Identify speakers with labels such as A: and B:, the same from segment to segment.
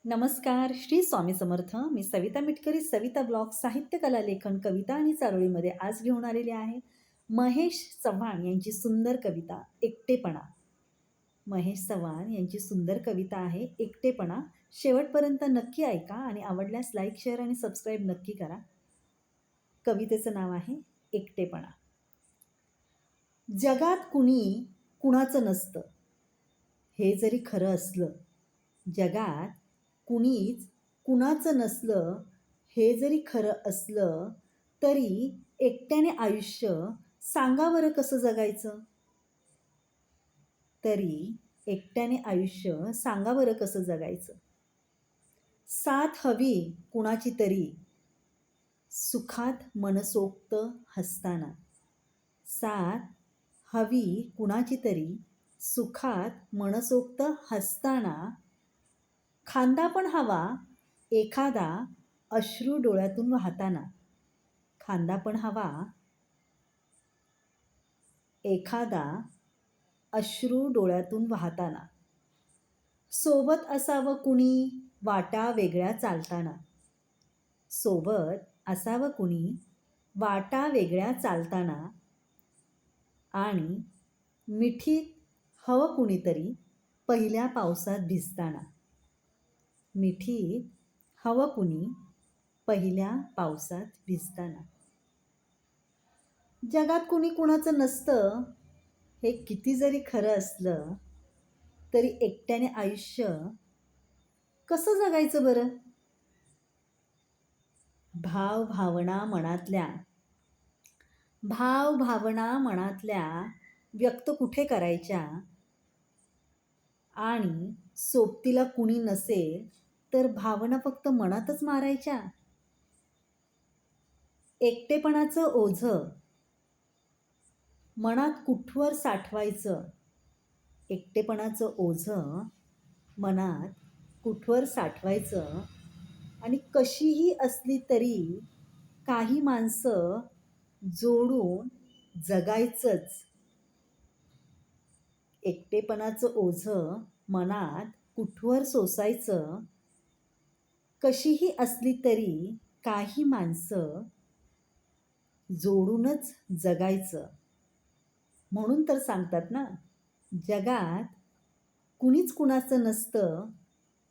A: नमस्कार. श्री स्वामी समर्थ. मी सविता मिटकरी, सविता ब्लॉग साहित्य, कला, लेखन, कविता आणि चारोळीमध्ये आज घेऊन आलेले आहे महेश चव्हाण यांची सुंदर कविता एकटेपणा. महेश चव्हाण यांची सुंदर कविता आहे एकटेपणा. शेवटपर्यंत नक्की ऐका आणि आवडल्यास लाईक, शेअर आणि सबस्क्राईब नक्की करा. कवितेचं नाव आहे एकटेपणा. जगात कुणी कुणाचं नसतं हे जरी खरं असलं, जगात कुणीच कुणाचं नसलं हे जरी खरं असलं, तरी एकट्याने आयुष्य सांगा बरं कसं जगायचं? तरी एकट्याने आयुष्य सांगा बरं कसं जगायचं? साथ हवी कुणाची तरी सुखात मनसोक्त हसताना. साथ हवी कुणाची तरी सुखात मनसोक्त हसताना. खांदा पण हवा एखादा अश्रू डोळ्यातून वाहताना. खांदा पण हवा एखादा अश्रू डोळ्यातून वाहताना. सोबत असावं कुणी वाटा वेगळ्या चालताना. सोबत असावं कुणी वाटा वेगळ्या चालताना. आणि मिठीत हवं कुणीतरी पहिल्या पावसात भिजताना. मिठीत हवं कुणी पहिल्या पावसात भिजताना. जगात कुणी कुणाचं नसतं हे किती जरी खरं असलं, तरी एकट्याने आयुष्य कसं जगायचं बरं? भावभावना मनातल्या व्यक्त कुठे करायच्या? आणि सोबतीला कुणी नसेल तर भावना फक्त मनातच मारायच्या. एकटेपणाचं ओझं मनात कुठवर साठवायचं? एकटेपणाचं ओझं मनात कुठवर साठवायचं? आणि कशीही असली तरी काही माणसं जोडून जगायचंच. एकटेपणाचं ओझं मनात कुठवर सोसायचं? कशीही असली तरी काही माणसं जोडूनच जगायचं. म्हणून तर सांगतात ना, जगात कुणीच कुणाचं नसतं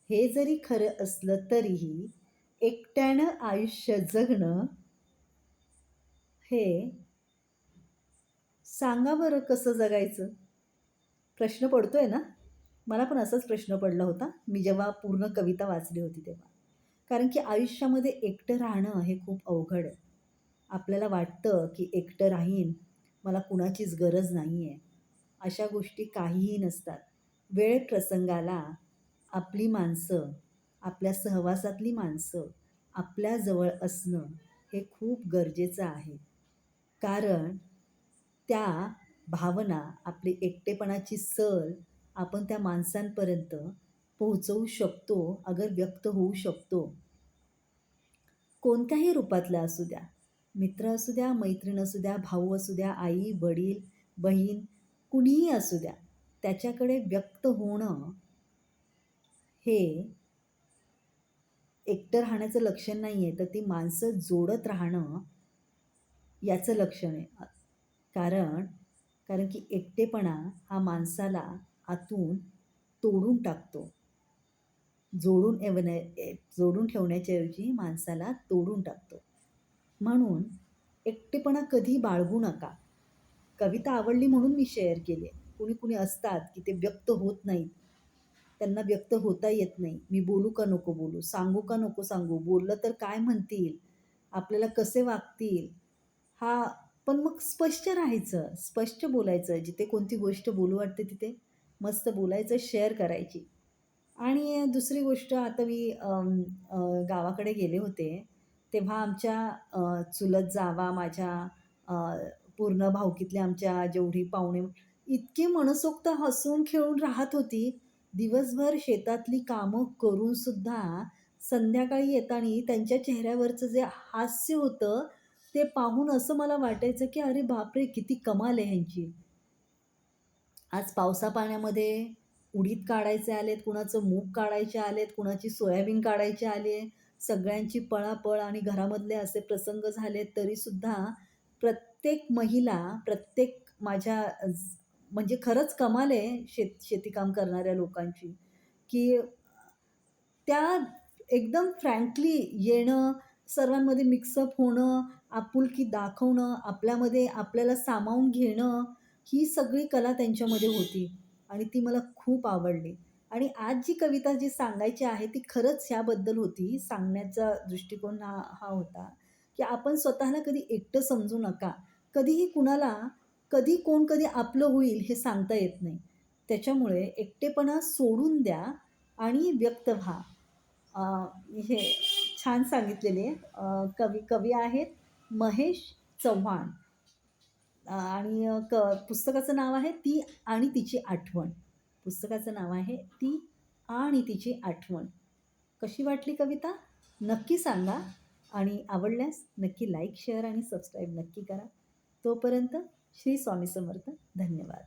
A: हे जरी खरं असलं, तरीही एकट्यानं आयुष्य जगणं हे सांगा बरं कसं जगायचं? प्रश्न पडतोय ना? मला पण असाच प्रश्न पडला होता मी जेव्हा पूर्ण कविता वाचली होती तेव्हा. कारण की आयुष्यामध्ये एकटं राहणं हे खूप अवघड आहे. आपल्याला वाटतं की एकटं राहीन, मला कुणाचीच गरज नाही आहे. अशा गोष्टी काहीही नसतात. वेळ प्रसंगाला आपली माणसं, आपल्या सहवासातली माणसं आपल्याजवळ असणं हे खूप गरजेचं आहे. कारण त्या भावना, आपली एकटेपणाची सल आपण त्या माणसांपर्यंत पोहोचवू शकतो, अगर व्यक्त होऊ शकतो. कोणत्याही रूपातल्या असू द्या, मित्र असू द्या, मैत्रीण असू द्या, भाऊ असू द्या, आई, वडील, बहीण, कुणीही असू द्या, त्याच्याकडे व्यक्त होणं हे एकटं राहण्याचं लक्षण नाही आहे, तर ती माणसं जोडत राहणं याचं लक्षण आहे. कारण कारण की एकटेपणा हा माणसाला आतून तोडून टाकतो. जोडून ठेवण्याच्याऐवजी माणसाला तोडून टाकतो. म्हणून एकटेपणा कधी बाळगू नका. कविता आवडली म्हणून मी शेअर केली आहे. कुणी कुणी असतात की ते व्यक्त होत नाहीत. त्यांना व्यक्त होता येत नाही. मी बोलू का नको बोलू? सांगू का नको सांगू? बोललं तर काय म्हणतील? आपल्याला कसे वागतील? हा पण मग स्पष्ट राहायचं, स्पष्ट बोलायचं. जिथे कोणती गोष्ट बोलू वाटते तिथे मस्त बोलायचं, शेअर करायची. आणि दुसरी गोष्ट, आता मी गावाकडे गेले होते, तेव्हा आमच्या चुलत जावा, माझ्या अ, पूर्ण भावकीतल्या आमच्या जेवढी पाहुणे इतकी मनसोक्त हसून खेळून राहत होती. दिवसभर शेतातली कामं करूनसुद्धा संध्याकाळी येताना त्यांच्या चेहऱ्यावरचं जे हास्य होतं, ते पाहून असं मला वाटायचं की अरे बापरे! किती कमाल आहे ह्यांची. आज पावसापाण्यामध्ये उडीद काढायचे आलेत, कुणाचं मूग काढायचे आलेत, कुणाची सोयाबीन काढायची आली आहे. सगळ्यांची पळापळ आणि घरामधले असे प्रसंग झालेत तरीसुद्धा प्रत्येक महिला, प्रत्येक माझ्या म्हणजे खरंच कमाल आहे शेतीकाम करणाऱ्या लोकांची, की त्या एकदम फ्रँकली येणं, सर्वांमध्ये मिक्सअप होणं, आपुलकी दाखवणं, आपल्यामध्ये आपल्याला सामावून घेणं, ही सगळी कला त्यांच्यामध्ये होती आणि ती मला खूप आवडली. आणि आज जी कविता जी सांगायची आहे, ती खरंच ह्याबद्दल होती. सांगण्याचा दृष्टिकोन हा हा होता, की आपण स्वतःला कधी एकटं समजू नका. कधीही कुणाला, कधी कोण कधी आपलं होईल हे सांगता येत नाही. त्याच्यामुळे एकटेपणा सोडून द्या आणि व्यक्त व्हा. अ, हे छान सांगितलेले आहे. कवी कवी आहेत महेश चव्हाण. आणि पुस्तकाचं नाव आहे ती आणि तिची आठवण. पुस्तकाचं नाव आहे ती आणि तिची आठवण. कशी वाटली कविता? नक्की सांगा आणि आवडल्यास नक्की लाईक, शेअर आणि सबस्क्राईब नक्की करा. तोपर्यंत श्री स्वामी समर्थ. धन्यवाद.